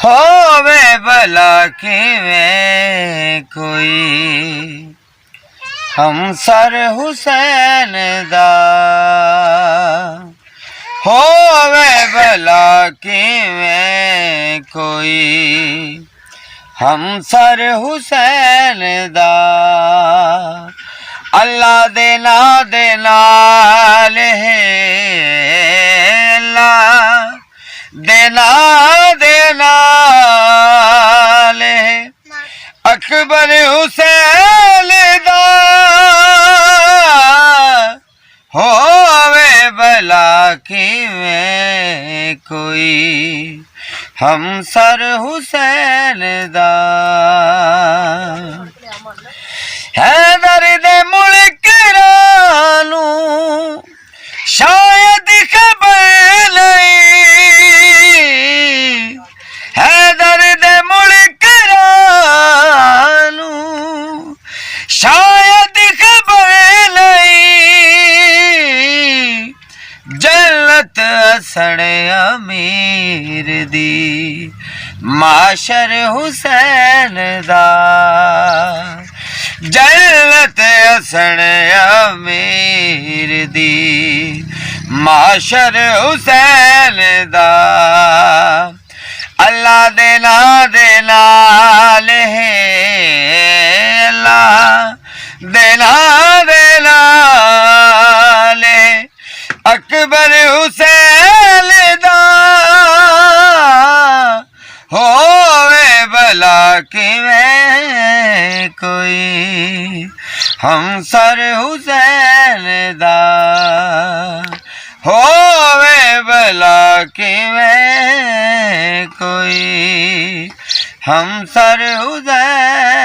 होवे भला किवें कोई हमसर हुसैन दा। होवे भला किवें कोई हमसर हुसैन दा। अल्लाह दे नाल है, अल्लाह दे नाल है अकबर हुसैन दा। होवे भला किवें कोई हमसर हुसैन दा। हैदर दे मुल्करां नूं शायद खबर नहीं, हैदर दे मुल्करां नूं शायद खबर नहीं। जन्नत असण अमीर दी माशर हुसैन दा। जन्नत असण अमीर दी माशर हुसैन दा। अल्लाह दे नाल है, अल्लाह दे नाल है अकबर हुसैन दा। होवे भला किवें कोई हमसर हुसैन दा। होवे भला किवें कोई हमसर हुसैन